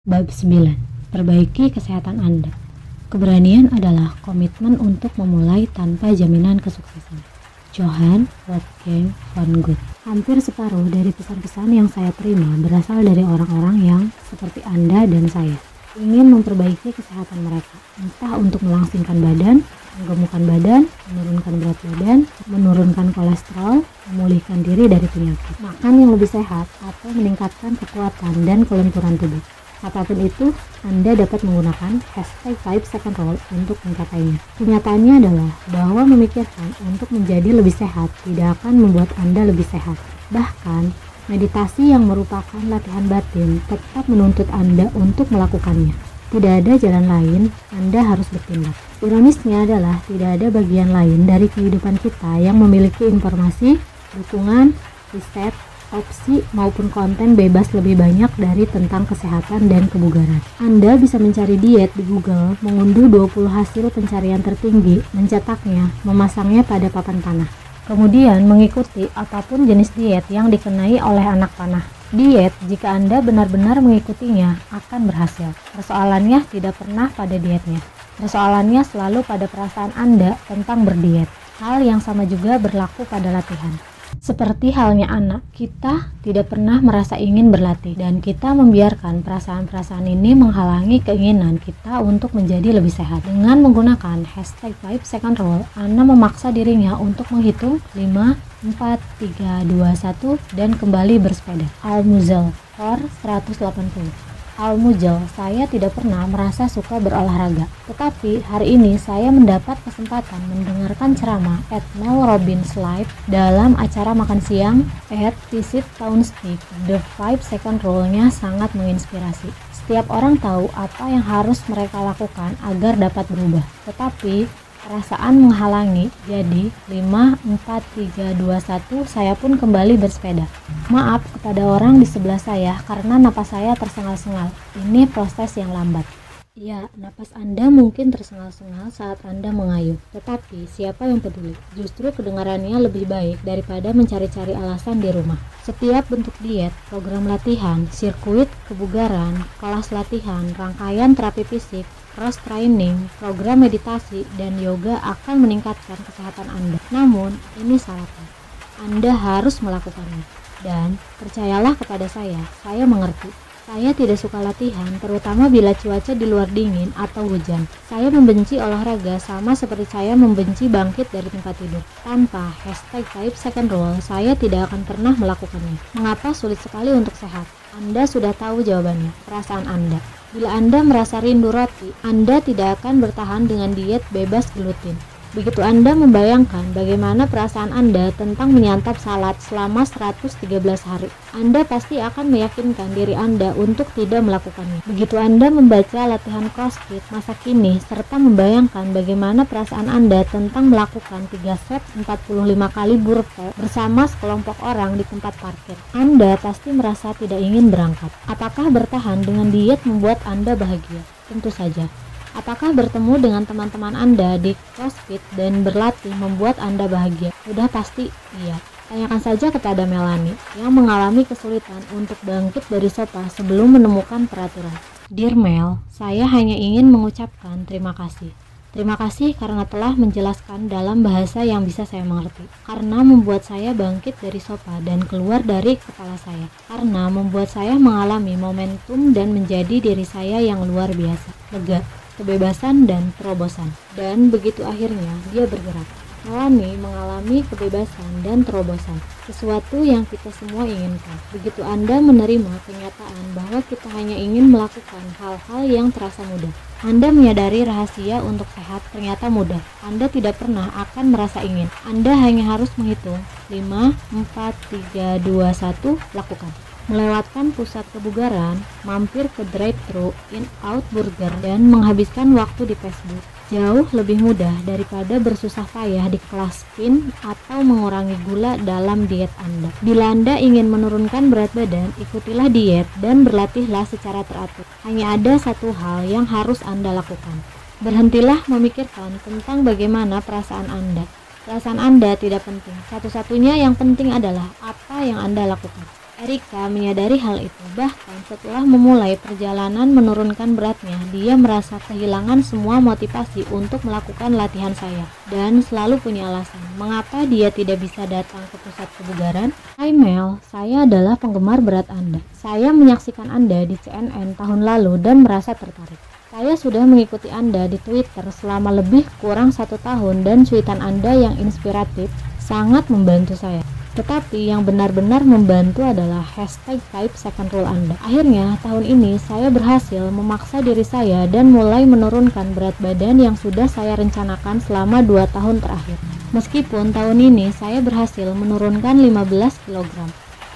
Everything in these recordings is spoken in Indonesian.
Bab 9. Perbaiki kesehatan Anda. Keberanian adalah komitmen untuk memulai tanpa jaminan kesuksesan. Johann Wolfgang von Goethe. Hampir separuh dari pesan-pesan yang saya terima berasal dari orang-orang yang seperti Anda dan saya, ingin memperbaiki kesehatan mereka, entah untuk melangsingkan badan, menggemukkan badan, menurunkan berat badan, menurunkan kolesterol, memulihkan diri dari penyakit, makan yang lebih sehat, atau meningkatkan kekuatan dan kelenturan tubuh. Apapun itu, Anda dapat menggunakan hashtag 5-second rule untuk mencapainya. Kenyataannya adalah bahwa memikirkan untuk menjadi lebih sehat tidak akan membuat Anda lebih sehat. Bahkan, meditasi yang merupakan latihan batin tetap menuntut Anda untuk melakukannya. Tidak ada jalan lain, Anda harus bertindak. Ironisnya adalah tidak ada bagian lain dari kehidupan kita yang memiliki informasi, dukungan, riset, opsi maupun konten bebas lebih banyak dari tentang kesehatan dan kebugaran. Anda bisa mencari diet di Google, mengunduh 20 hasil pencarian tertinggi, mencetaknya, memasangnya pada papan panah. Kemudian mengikuti apapun jenis diet yang dikenai oleh anak panah. Diet, jika Anda benar-benar mengikutinya, akan berhasil. Persoalannya tidak pernah pada dietnya. Persoalannya selalu pada perasaan Anda tentang berdiet. Hal yang sama juga berlaku pada latihan. Seperti halnya anak, kita tidak pernah merasa ingin berlatih dan kita membiarkan perasaan-perasaan ini menghalangi keinginan kita untuk menjadi lebih sehat. Dengan menggunakan hashtag 5-second rule, Anda memaksa dirinya untuk menghitung 5, 4, 3, 2, 1 dan kembali bersepeda. Al-Muzel, Tor 180. Al-Mujal, saya tidak pernah merasa suka berolahraga, tetapi hari ini saya mendapat kesempatan mendengarkan ceramah at Mel Robbins Live dalam acara makan siang at Visit Townspeak. The 5-second rule-nya sangat menginspirasi. Setiap orang tahu apa yang harus mereka lakukan agar dapat berubah, tetapi perasaan menghalangi. Jadi 5, 4, 3, 2, 1 saya pun kembali bersepeda. Maaf kepada orang di sebelah saya karena napas saya tersengal-sengal. Ini proses yang lambat. Ya, napas Anda mungkin tersengal-sengal saat Anda mengayuh, tetapi siapa yang peduli? Justru kedengarannya lebih baik daripada mencari-cari alasan di rumah. Setiap bentuk diet, program latihan, sirkuit kebugaran, kelas latihan, rangkaian terapi fisik, cross training, program meditasi, dan yoga akan meningkatkan kesehatan Anda. Namun, ini syaratnya. Anda harus melakukannya. Dan, percayalah kepada saya mengerti. Saya tidak suka latihan, terutama bila cuaca di luar dingin atau hujan. Saya membenci olahraga sama seperti saya membenci bangkit dari tempat tidur. Tanpa hashtag 5-second rule, saya tidak akan pernah melakukannya. Mengapa sulit sekali untuk sehat? Anda sudah tahu jawabannya, perasaan Anda. Bila Anda merasa rindu roti, Anda tidak akan bertahan dengan diet bebas gluten. Begitu Anda membayangkan bagaimana perasaan Anda tentang menyantap salad selama 113 hari, Anda pasti akan meyakinkan diri Anda untuk tidak melakukannya. Begitu Anda membaca latihan CrossFit masa kini serta membayangkan bagaimana perasaan Anda tentang melakukan 3 set 45 kali burpee bersama sekelompok orang di tempat parkir, Anda pasti merasa tidak ingin berangkat. Apakah bertahan dengan diet membuat Anda bahagia? Tentu saja. Apakah bertemu dengan teman-teman Anda di CrossFit dan berlatih membuat Anda bahagia? Sudah pasti iya. Tanyakan saja kepada Melanie yang mengalami kesulitan untuk bangkit dari sofa sebelum menemukan peraturan. Dear Mel, saya hanya ingin mengucapkan terima kasih. Terima kasih karena telah menjelaskan dalam bahasa yang bisa saya mengerti. Karena membuat saya bangkit dari sofa dan keluar dari kepala saya. Karena membuat saya mengalami momentum dan menjadi diri saya yang luar biasa. Lega, kebebasan dan terobosan. Dan begitu akhirnya dia bergerak. Melanie mengalami kebebasan dan terobosan, sesuatu yang kita semua inginkan. Begitu Anda menerima kenyataan bahwa kita hanya ingin melakukan hal-hal yang terasa mudah, Anda menyadari rahasia untuk sehat ternyata mudah. Anda tidak pernah akan merasa ingin. Anda hanya harus menghitung 5, 4, 3, 2, 1, lakukan. Melewatkan pusat kebugaran, mampir ke drive-thru In-N-Out Burger, dan menghabiskan waktu di Facebook. Jauh lebih mudah daripada bersusah payah di kelas spin atau mengurangi gula dalam diet Anda. Bila Anda ingin menurunkan berat badan, ikutilah diet dan berlatihlah secara teratur. Hanya ada satu hal yang harus Anda lakukan. Berhentilah memikirkan tentang bagaimana perasaan Anda. Perasaan Anda tidak penting. Satu-satunya yang penting adalah apa yang Anda lakukan. Erika menyadari hal itu, bahkan setelah memulai perjalanan menurunkan beratnya, dia merasa kehilangan semua motivasi untuk melakukan latihan saya, dan selalu punya alasan mengapa dia tidak bisa datang ke pusat kebugaran. Hai Mel, saya adalah penggemar berat Anda. Saya menyaksikan Anda di CNN tahun lalu dan merasa tertarik. Saya sudah mengikuti Anda di Twitter selama lebih kurang 1 tahun dan cuitan Anda yang inspiratif sangat membantu saya. Tetapi yang benar-benar membantu adalah hashtag 5 second rule Anda. Akhirnya, tahun ini saya berhasil memaksa diri saya dan mulai menurunkan berat badan yang sudah saya rencanakan selama 2 tahun terakhir. Meskipun tahun ini saya berhasil menurunkan 15 kg,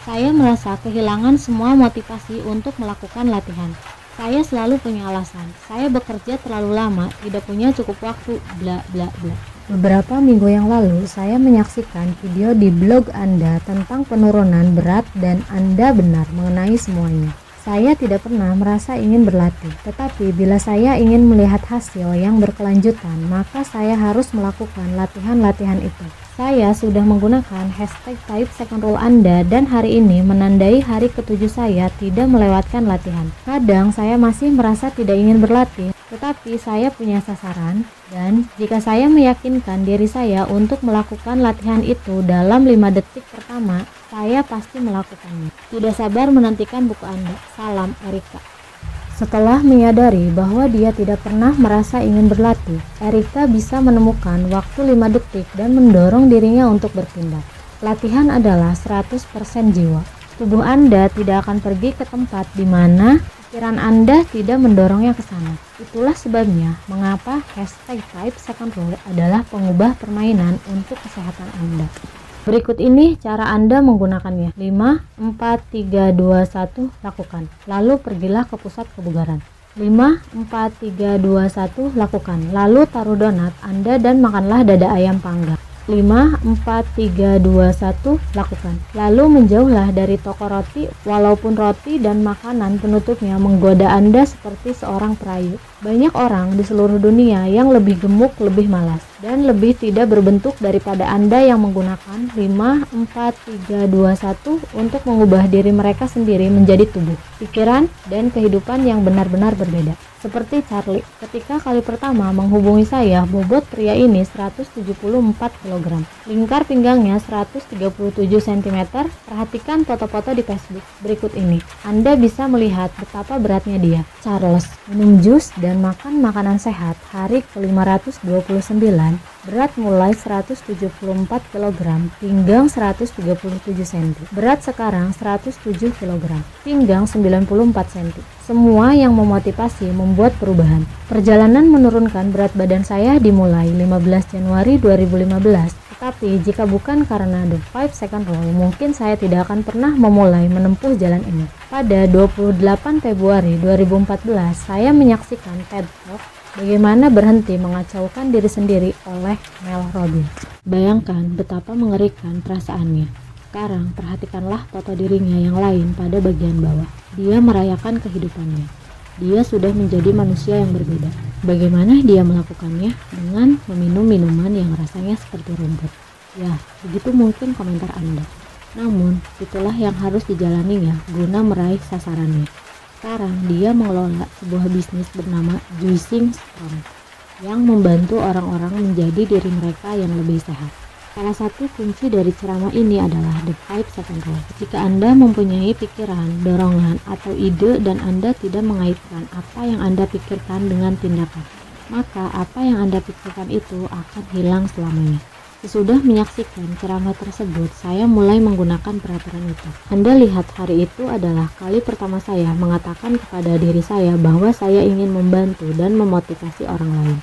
saya merasa kehilangan semua motivasi untuk melakukan latihan. Saya selalu punya alasan, saya bekerja terlalu lama, tidak punya cukup waktu, bla bla bla. Beberapa minggu yang lalu, saya menyaksikan video di blog Anda tentang penurunan berat dan Anda benar mengenai semuanya. Saya tidak pernah merasa ingin berlatih, tetapi bila saya ingin melihat hasil yang berkelanjutan, maka saya harus melakukan latihan-latihan itu. Saya sudah menggunakan hashtag 5 second rule Anda dan hari ini menandai hari ke-7 saya tidak melewatkan latihan. Kadang saya masih merasa tidak ingin berlatih, tetapi saya punya sasaran dan jika saya meyakinkan diri saya untuk melakukan latihan itu dalam 5 detik pertama, saya pasti melakukannya. Tidak sabar menantikan buku Anda. Salam, Erika. Setelah menyadari bahwa dia tidak pernah merasa ingin berlatih, Erika bisa menemukan waktu 5 detik dan mendorong dirinya untuk bertindak. Latihan adalah 100% jiwa. Tubuh Anda tidak akan pergi ke tempat di mana pikiran Anda tidak mendorongnya ke sana. Itulah sebabnya mengapa hashtag 5 second rule adalah pengubah permainan untuk kesehatan Anda. Berikut ini cara Anda menggunakannya. 5, 4, 3, 2, 1, lakukan. Lalu pergilah ke pusat kebugaran. 5, 4, 3, 2, 1, lakukan. Lalu taruh donat Anda dan makanlah dada ayam panggang. 5, 4, 3, 2, 1, lakukan. Lalu menjauhlah dari toko roti, walaupun roti dan makanan penutupnya menggoda Anda seperti seorang perayu. Banyak orang di seluruh dunia yang lebih gemuk, lebih malas, dan lebih tidak berbentuk daripada Anda yang menggunakan 5, 4, 3, 2, 1 untuk mengubah diri mereka sendiri menjadi tubuh, pikiran, dan kehidupan yang benar-benar berbeda. Seperti Charlie, ketika kali pertama menghubungi saya, bobot pria ini 174 kg. Lingkar pinggangnya 137 cm. Perhatikan foto-foto di Facebook berikut ini. Anda bisa melihat betapa beratnya dia. Charles minum jus dan makan makanan sehat hari ke-529, berat mulai 174 kg, pinggang 137 cm. Berat sekarang 107 kg, pinggang 94 cm. Semua yang memotivasi membuat perubahan. Perjalanan menurunkan berat badan saya dimulai 15 Januari 2015. Tetapi jika bukan karena the 5 second rule, mungkin saya tidak akan pernah memulai menempuh jalan ini. Pada 28 Februari 2014, saya menyaksikan TED Talk Bagaimana Berhenti Mengacaukan Diri Sendiri oleh Mel Robbins. Bayangkan betapa mengerikan perasaannya. Sekarang perhatikanlah foto dirinya yang lain pada bagian bawah. Dia merayakan kehidupannya. Dia sudah menjadi manusia yang berbeda. Bagaimana dia melakukannya? Dengan meminum minuman yang rasanya seperti rumput. Ya, begitu mungkin komentar Anda. Namun, itulah yang harus dijalaninya guna meraih sasarannya. Sekarang dia mengelola sebuah bisnis bernama Juicing Strong yang membantu orang-orang menjadi diri mereka yang lebih sehat. Salah satu kunci dari ceramah ini adalah the 5 second rule. Jika Anda mempunyai pikiran, dorongan, atau ide dan Anda tidak mengaitkan apa yang Anda pikirkan dengan tindakan, maka apa yang Anda pikirkan itu akan hilang selamanya. Sesudah menyaksikan ceramah tersebut, saya mulai menggunakan peraturan itu. Anda lihat, hari itu adalah kali pertama saya mengatakan kepada diri saya bahwa saya ingin membantu dan memotivasi orang lain.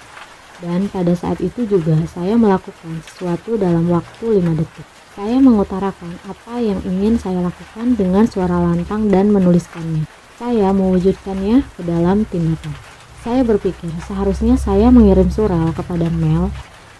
Dan pada saat itu juga saya melakukan sesuatu dalam waktu 5 detik. Saya mengutarakan apa yang ingin saya lakukan dengan suara lantang dan menuliskannya. Saya mewujudkannya ke dalam tindakan. Saya berpikir seharusnya saya mengirim surel kepada Mel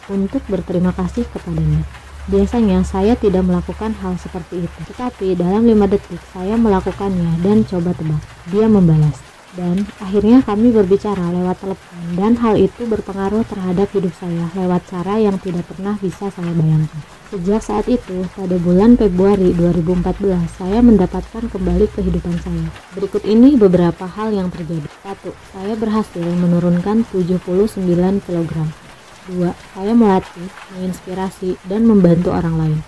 untuk berterima kasih kepadanya. Biasanya saya tidak melakukan hal seperti itu, tetapi dalam 5 detik saya melakukannya dan coba tebak, dia membalas. Dan akhirnya kami berbicara lewat telepon, dan hal itu berpengaruh terhadap hidup saya lewat cara yang tidak pernah bisa saya bayangkan. Sejak saat itu, pada bulan Februari 2014, saya mendapatkan kembali kehidupan saya. Berikut ini beberapa hal yang terjadi. 1. Saya berhasil menurunkan 79 kg. 2. Saya melatih, menginspirasi, dan membantu orang lain.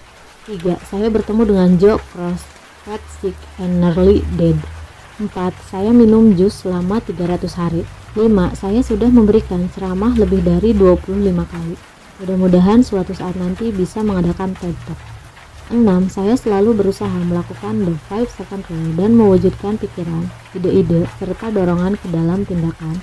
3. Saya bertemu dengan Joe Cross, Fat, Sick, and Nearly Dead. 4. Saya minum jus selama 300 hari. 5. Saya sudah memberikan ceramah lebih dari 25 kali. Mudah-mudahan suatu saat nanti bisa mengadakan TED Talk. 6. Saya selalu berusaha melakukan the 5 second rule dan mewujudkan pikiran, ide-ide, serta dorongan ke dalam tindakan,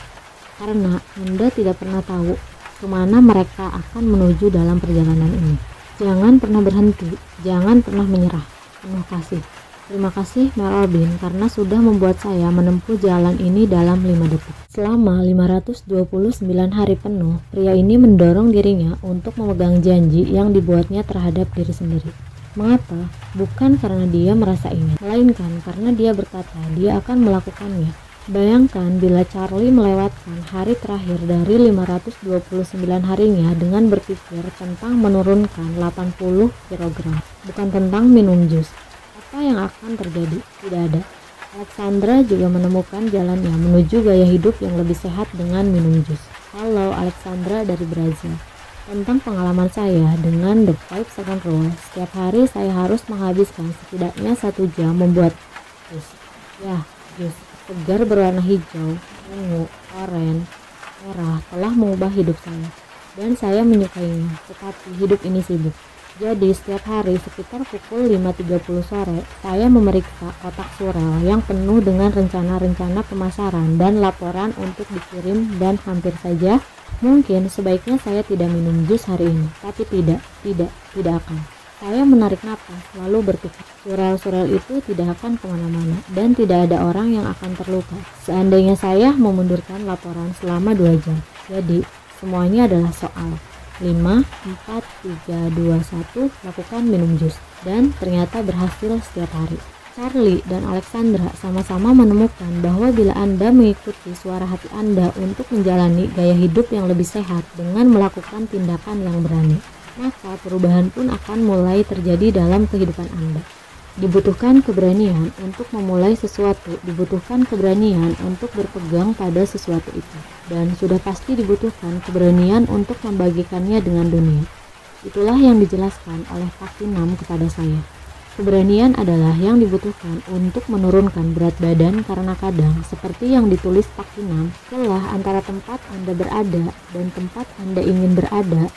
karena Anda tidak pernah tahu kemana mereka akan menuju dalam perjalanan ini. Jangan pernah berhenti, jangan pernah menyerah. Penuh kasih. Terima kasih Mel Robbins karena sudah membuat saya menempuh jalan ini dalam 5 detik. Selama 529 hari penuh, pria ini mendorong dirinya untuk memegang janji yang dibuatnya terhadap diri sendiri. Mengapa? Bukan karena dia merasa ingin, melainkan karena dia berkata dia akan melakukannya. Bayangkan bila Charlie melewatkan hari terakhir dari 529 harinya dengan berpikir tentang menurunkan 80 kg, bukan tentang minum jus. Apa yang akan terjadi? Tidak ada. Alexandra juga menemukan jalannya menuju gaya hidup yang lebih sehat dengan minum jus. Halo, Alexandra dari Brazil. Tentang pengalaman saya dengan the 5 second rule, setiap hari saya harus menghabiskan setidaknya 1 jam membuat jus. Ya, jus segar berwarna hijau, ungu, oranye, merah telah mengubah hidup saya. Dan saya menyukainya, tetapi hidup ini sibuk. Jadi setiap hari sekitar pukul 5.30 sore, saya memeriksa kotak surel yang penuh dengan rencana-rencana pemasaran dan laporan untuk dikirim, dan hampir saja mungkin sebaiknya saya tidak minum jus hari ini. Tapi tidak akan. Saya menarik napas lalu berpikir, surel-surel itu tidak akan kemana-mana dan tidak ada orang yang akan terluka seandainya saya memundurkan laporan selama 2 jam. Jadi semuanya adalah soal 5, 4, 3, 2, 1, lakukan minum jus. Dan ternyata berhasil setiap hari. Charlie dan Alexandra sama-sama menemukan bahwa bila Anda mengikuti suara hati Anda untuk menjalani gaya hidup yang lebih sehat dengan melakukan tindakan yang berani, maka perubahan pun akan mulai terjadi dalam kehidupan Anda. Dibutuhkan keberanian untuk memulai sesuatu, dibutuhkan keberanian untuk berpegang pada sesuatu itu, dan sudah pasti dibutuhkan keberanian untuk membagikannya dengan dunia. Itulah yang dijelaskan oleh Pak Kinam kepada saya. Keberanian adalah yang dibutuhkan untuk menurunkan berat badan karena kadang, seperti yang ditulis Pak Kinam, celah antara tempat Anda berada dan tempat Anda ingin berada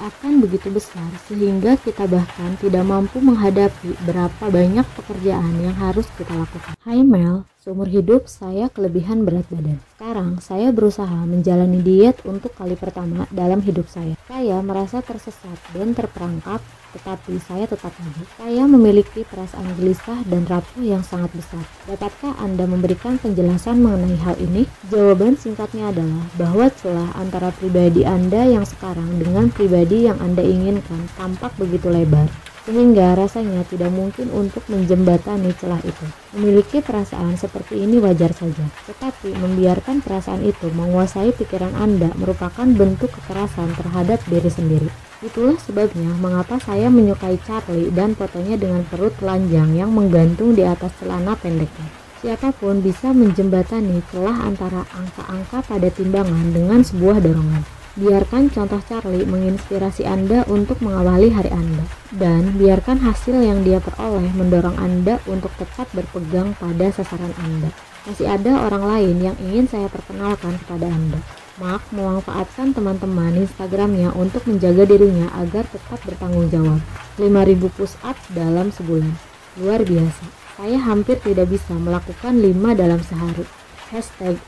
akan begitu besar sehingga kita bahkan tidak mampu menghadapi berapa banyak pekerjaan yang harus kita lakukan. Hai Mel, seumur hidup saya kelebihan berat badan. Sekarang saya berusaha menjalani diet untuk kali pertama dalam hidup saya. Saya merasa tersesat dan terperangkap, tetapi saya tetap hidup. Saya memiliki perasaan gelisah dan rapuh yang sangat besar. Dapatkah Anda memberikan penjelasan mengenai hal ini? Jawaban singkatnya adalah bahwa celah antara pribadi Anda yang sekarang dengan pribadi yang Anda inginkan tampak begitu lebar, sehingga rasanya tidak mungkin untuk menjembatani celah itu. Memiliki perasaan seperti ini wajar saja, tetapi membiarkan perasaan itu menguasai pikiran Anda merupakan bentuk kekerasan terhadap diri sendiri. Itulah sebabnya mengapa saya menyukai Charlie dan fotonya dengan perut telanjang yang menggantung di atas celana pendeknya. Siapapun bisa menjembatani celah antara angka-angka pada timbangan dengan sebuah dorongan. Biarkan contoh Charlie menginspirasi Anda untuk mengawali hari Anda, dan biarkan hasil yang dia peroleh mendorong Anda untuk tetap berpegang pada sasaran Anda. Masih ada orang lain yang ingin saya perkenalkan kepada Anda. Mark memanfaatkan teman-teman Instagramnya untuk menjaga dirinya agar tetap bertanggung jawab. 5.000 push up dalam sebulan. Luar biasa. Saya hampir tidak bisa melakukan 5 dalam sehari.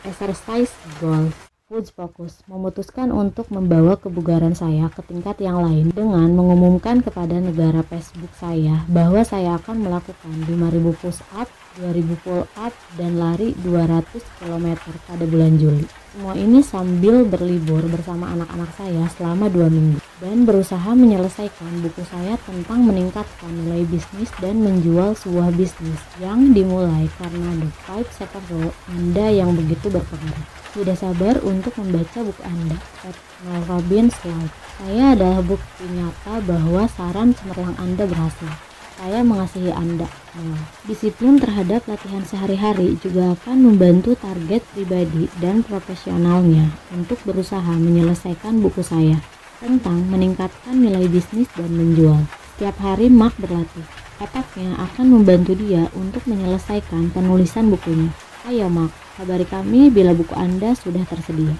#exercise goals. Foods Focus memutuskan untuk membawa kebugaran saya ke tingkat yang lain dengan mengumumkan kepada negara Facebook saya bahwa saya akan melakukan 5.000 push up, 2.000 pull up, dan lari 200 km pada bulan Juli. Semua ini sambil berlibur bersama anak-anak saya selama 2 minggu dan berusaha menyelesaikan buku saya tentang meningkatkan nilai bisnis dan menjual sebuah bisnis yang dimulai karena The 5 Second Rule Anda yang begitu berpengaruh. Tidak sabar untuk membaca buku Anda. Mel Robbins Life. Saya adalah bukti nyata bahwa saran cemerlang Anda berhasil. Saya mengasihi Anda. Disiplin terhadap latihan sehari-hari juga akan membantu target pribadi dan profesionalnya untuk berusaha menyelesaikan buku saya tentang meningkatkan nilai bisnis dan menjual. Setiap hari Mark berlatih. Otaknya akan membantu dia untuk menyelesaikan penulisan bukunya. Ayo Mark, kabari kami bila buku Anda sudah tersedia.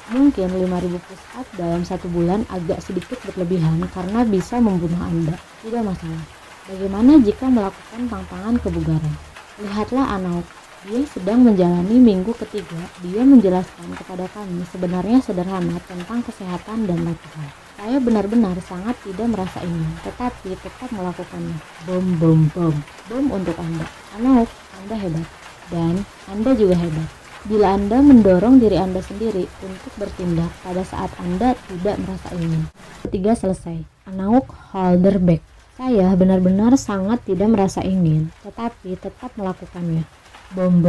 Mungkin 5.000 push up dalam 1 bulan agak sedikit berlebihan karena bisa membunuh Anda. Tidak masalah. Bagaimana jika melakukan tantangan kebugaran? Lihatlah Anauk, dia sedang menjalani minggu ketiga. Dia menjelaskan kepada kami sebenarnya sederhana tentang kesehatan dan latihan. Saya benar-benar sangat tidak merasa ingin, tetapi tetap melakukannya. Bom untuk Anda. Anauk, Anda hebat. Dan Anda juga hebat. Bila Anda mendorong diri Anda sendiri untuk bertindak pada saat Anda tidak merasa ingin. Ketiga selesai. Anauk Holderbeck. Saya benar-benar sangat tidak merasa ingin, tetapi tetap melakukannya. Bom.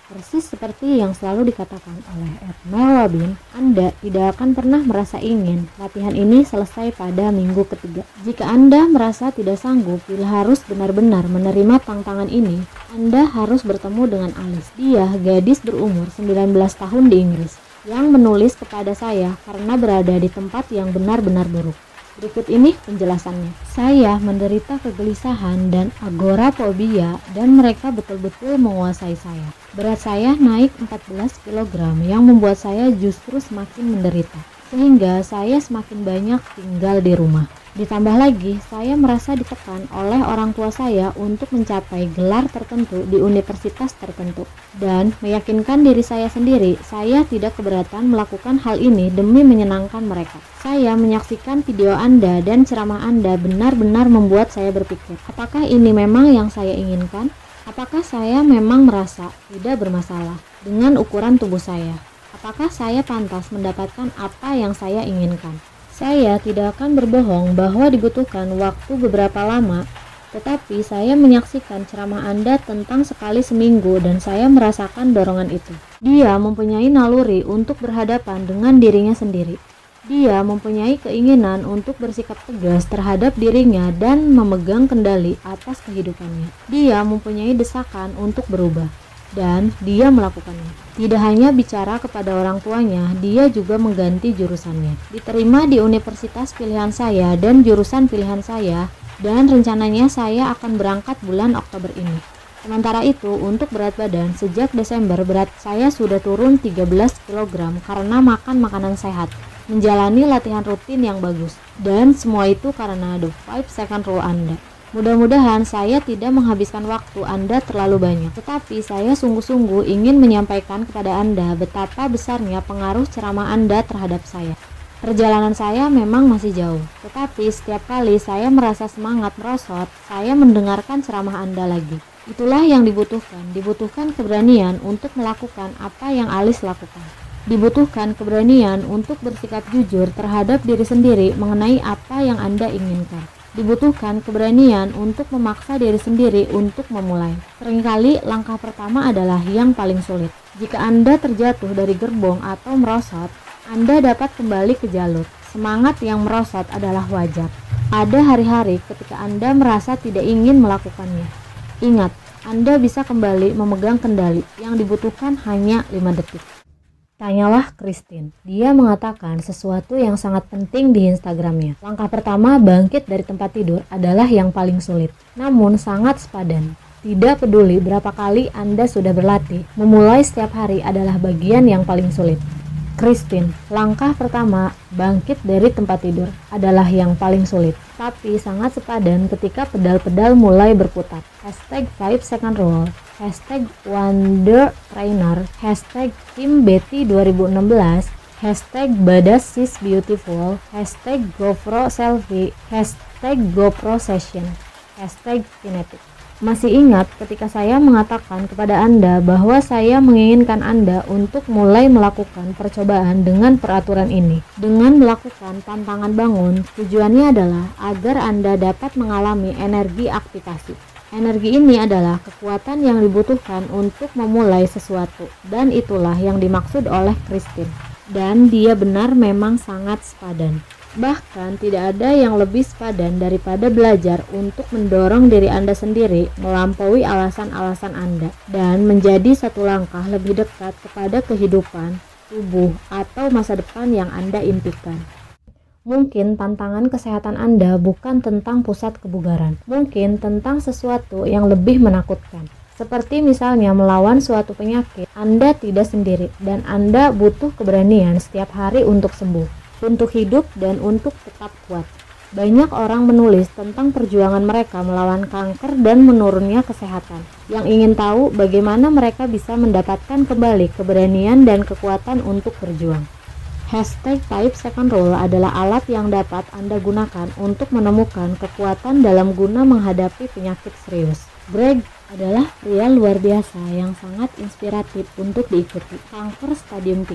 Persis seperti yang selalu dikatakan oleh Mel Robbins, Anda tidak akan pernah merasa ingin. Latihan ini selesai pada minggu ketiga. Jika Anda merasa tidak sanggup bila harus benar-benar menerima tantangan ini, Anda harus bertemu dengan Alice. Dia gadis berumur 19 tahun di Inggris, yang menulis kepada saya karena berada di tempat yang benar-benar buruk. Berikut ini penjelasannya. Saya menderita kegelisahan dan agorafobia dan mereka betul-betul menguasai saya. Berat saya naik 14 kg yang membuat saya justru semakin menderita. Sehingga saya semakin banyak tinggal di rumah. Ditambah lagi, saya merasa ditekan oleh orang tua saya untuk mencapai gelar tertentu di universitas tertentu. Dan meyakinkan diri saya sendiri, saya tidak keberatan melakukan hal ini demi menyenangkan mereka. Saya menyaksikan video Anda dan ceramah Anda benar-benar membuat saya berpikir, apakah ini memang yang saya inginkan? Apakah saya memang merasa tidak bermasalah dengan ukuran tubuh saya? Apakah saya pantas mendapatkan apa yang saya inginkan? Saya tidak akan berbohong bahwa dibutuhkan waktu beberapa lama, tetapi saya menyaksikan ceramah Anda tentang sekali seminggu dan saya merasakan dorongan itu. Dia mempunyai naluri untuk berhadapan dengan dirinya sendiri. Dia mempunyai keinginan untuk bersikap tegas terhadap dirinya dan memegang kendali atas kehidupannya. Dia mempunyai desakan untuk berubah. Dan dia melakukannya. Tidak hanya bicara kepada orang tuanya, dia juga mengganti jurusannya. Diterima di universitas pilihan saya dan jurusan pilihan saya, dan rencananya saya akan berangkat bulan Oktober ini. Sementara itu, untuk berat badan, sejak Desember berat saya sudah turun 13 kg karena makan makanan sehat, menjalani latihan rutin yang bagus, dan semua itu karena The 5 Second Rule Anda. Mudah-mudahan saya tidak menghabiskan waktu Anda terlalu banyak, tetapi saya sungguh-sungguh ingin menyampaikan kepada Anda betapa besarnya pengaruh ceramah Anda terhadap saya. Perjalanan saya memang masih jauh, tetapi setiap kali saya merasa semangat merosot, saya mendengarkan ceramah Anda lagi. Itulah yang dibutuhkan keberanian untuk melakukan apa yang Alice lakukan. Dibutuhkan keberanian untuk bersikap jujur terhadap diri sendiri mengenai apa yang Anda inginkan. Dibutuhkan keberanian untuk memaksa diri sendiri untuk memulai. Seringkali langkah pertama adalah yang paling sulit. Jika Anda terjatuh dari gerbong atau merosot, Anda dapat kembali ke jalur. Semangat yang merosot adalah wajar. Ada hari-hari ketika Anda merasa tidak ingin melakukannya. Ingat, Anda bisa kembali memegang kendali. Yang dibutuhkan hanya 5 detik. Tanyalah Christine. Dia mengatakan sesuatu yang sangat penting di Instagramnya. Langkah pertama bangkit dari tempat tidur adalah yang paling sulit, namun sangat sepadan. Tidak peduli berapa kali Anda sudah berlatih, memulai setiap hari adalah bagian yang paling sulit. Christine, langkah pertama bangkit dari tempat tidur adalah yang paling sulit, tapi sangat sepadan ketika pedal-pedal mulai berputar. #5 Second Rule, #WonderTrainer, #TeamBetty2016, #BadasSisBeautiful, #GoPro Selfie, #GoPro Session, #Kinetic. Masih ingat ketika saya mengatakan kepada Anda bahwa saya menginginkan Anda untuk mulai melakukan percobaan dengan peraturan ini. Dengan melakukan tantangan bangun, tujuannya adalah agar Anda dapat mengalami energi aktivasi. Energi ini adalah kekuatan yang dibutuhkan untuk memulai sesuatu, dan itulah yang dimaksud oleh Christine. Dan dia benar memang sangat sepadan. Bahkan tidak ada yang lebih sepadan daripada belajar untuk mendorong diri Anda sendiri melampaui alasan-alasan Anda dan menjadi satu langkah lebih dekat kepada kehidupan, tubuh, atau masa depan yang Anda impikan. Mungkin tantangan kesehatan Anda bukan tentang pusat kebugaran, mungkin tentang sesuatu yang lebih menakutkan. Seperti misalnya melawan suatu penyakit, Anda tidak sendiri dan Anda butuh keberanian setiap hari untuk sembuh, untuk hidup dan untuk tetap kuat. Banyak orang menulis tentang perjuangan mereka melawan kanker dan menurunnya kesehatan, yang ingin tahu bagaimana mereka bisa mendapatkan kembali keberanian dan kekuatan untuk berjuang. Hashtag 5 Second Rule adalah alat yang dapat Anda gunakan untuk menemukan kekuatan dalam guna menghadapi penyakit serius. Greg adalah pria luar biasa yang sangat inspiratif untuk diikuti. Kanker stadium 3.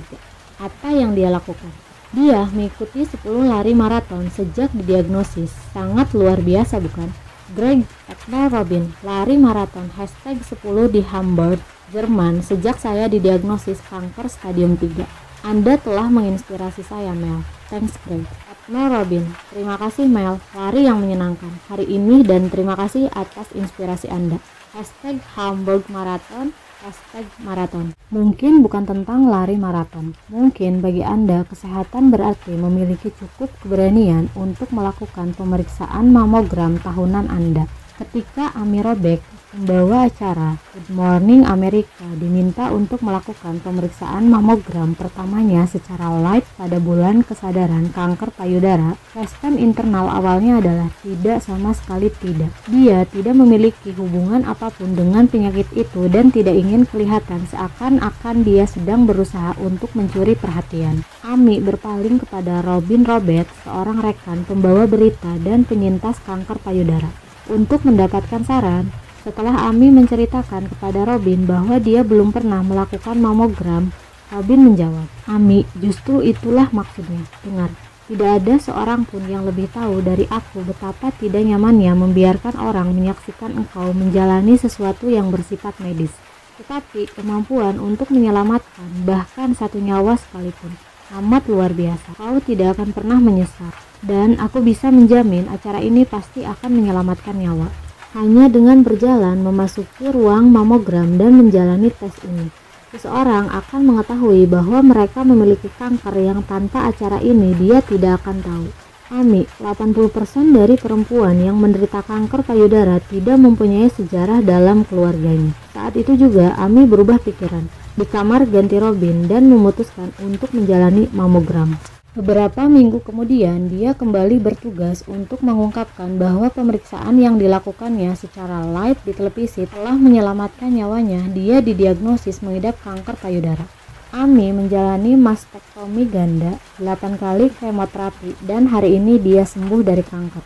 Apa yang dia lakukan? Dia mengikuti 10 lari maraton sejak didiagnosis. Sangat luar biasa, bukan? Greg Robin, lari maraton hashtag 10 di Hamburg, Jerman sejak saya didiagnosis kanker stadium 3. Anda telah menginspirasi saya, Mel. Thanks, Greg. Robin, terima kasih Mel, lari yang menyenangkan hari ini dan terima kasih atas inspirasi Anda. Hashtag Hamburg Marathon, hashtag maraton. Mungkin bukan tentang lari maraton. Mungkin bagi Anda kesehatan berarti memiliki cukup keberanian untuk melakukan pemeriksaan mamogram tahunan Anda. Ketika Amy Robach, pembawa acara Good Morning America, diminta untuk melakukan pemeriksaan mamogram pertamanya secara live pada bulan kesadaran kanker payudara, respon internal awalnya adalah tidak, sama sekali tidak. Dia tidak memiliki hubungan apapun dengan penyakit itu dan tidak ingin kelihatan seakan-akan dia sedang berusaha untuk mencuri perhatian. Amy berpaling kepada Robin Robert, seorang rekan pembawa berita dan penyintas kanker payudara, untuk mendapatkan saran. Setelah Amy menceritakan kepada Robin bahwa dia belum pernah melakukan mamogram, Robin menjawab, "Amy, justru itulah maksudnya. Dengar, tidak ada seorang pun yang lebih tahu dari aku betapa tidak nyamannya membiarkan orang menyaksikan engkau menjalani sesuatu yang bersifat medis. Tetapi kemampuan untuk menyelamatkan bahkan satu nyawa sekalipun amat luar biasa. Kau tidak akan pernah menyesal. Dan aku bisa menjamin acara ini pasti akan menyelamatkan nyawa. Hanya dengan berjalan memasuki ruang mamogram dan menjalani tes ini, seseorang akan mengetahui bahwa mereka memiliki kanker yang tanpa acara ini dia tidak akan tahu." Amy, 80% dari perempuan yang menderita kanker payudara tidak mempunyai sejarah dalam keluarganya. Saat itu juga Amy berubah pikiran di kamar ganti Robin dan memutuskan untuk menjalani mamogram. Beberapa minggu kemudian, dia kembali bertugas untuk mengungkapkan bahwa pemeriksaan yang dilakukannya secara live di televisi telah menyelamatkan nyawanya. Dia didiagnosis mengidap kanker payudara. Amy menjalani mastektomi ganda, 8 kali kemoterapi, dan hari ini dia sembuh dari kanker.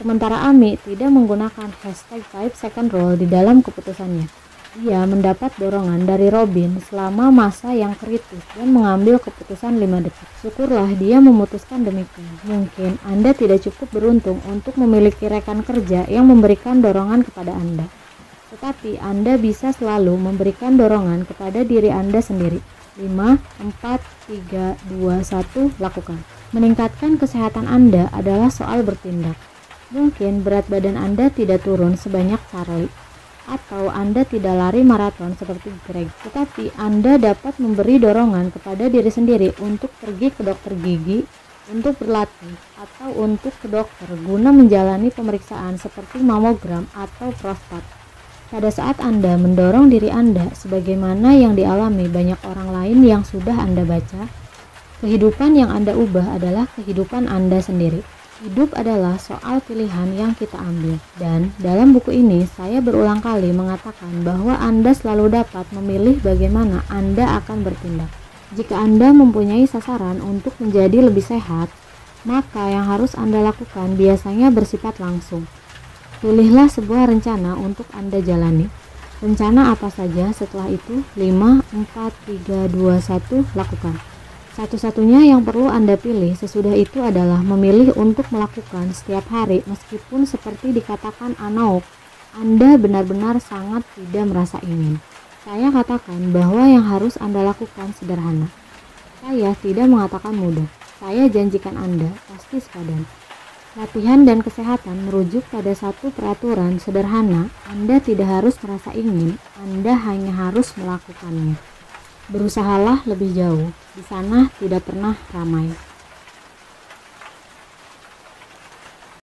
Sementara Amy tidak menggunakan hashtag 5 Second Rule di dalam keputusannya. Dia mendapat dorongan dari Robin selama masa yang kritis dan mengambil keputusan 5 detik. Syukurlah dia memutuskan demikian. Mungkin Anda tidak cukup beruntung untuk memiliki rekan kerja yang memberikan dorongan kepada Anda. Tetapi Anda bisa selalu memberikan dorongan kepada diri Anda sendiri. 5, 4, 3, 2, 1, lakukan. Meningkatkan kesehatan Anda adalah soal bertindak. Mungkin berat badan Anda tidak turun sebanyak Charlie, atau Anda tidak lari maraton seperti Greg, tetapi Anda dapat memberi dorongan kepada diri sendiri untuk pergi ke dokter gigi, untuk berlatih, atau untuk ke dokter guna menjalani pemeriksaan seperti mamogram atau prostat. Pada saat Anda mendorong diri Anda sebagaimana yang dialami banyak orang lain yang sudah Anda baca, kehidupan yang Anda ubah adalah kehidupan Anda sendiri. Hidup adalah soal pilihan yang kita ambil, dan dalam buku ini saya berulang kali mengatakan bahwa Anda selalu dapat memilih bagaimana Anda akan bertindak. Jika Anda mempunyai sasaran untuk menjadi lebih sehat, maka yang harus Anda lakukan biasanya bersifat langsung. Pilihlah sebuah rencana untuk Anda jalani. Rencana apa saja, setelah itu 5, 4, 3, 2, 1, lakukan. Satu-satunya yang perlu Anda pilih sesudah itu adalah memilih untuk melakukan setiap hari meskipun seperti dikatakan Anouk, Anda benar-benar sangat tidak merasa ingin. Saya katakan bahwa yang harus Anda lakukan sederhana. Saya tidak mengatakan mudah. Saya janjikan Anda pasti sepadan. Latihan dan kesehatan merujuk pada satu peraturan sederhana. Anda tidak harus merasa ingin, Anda hanya harus melakukannya. Berusahalah lebih jauh. Di sana tidak pernah ramai.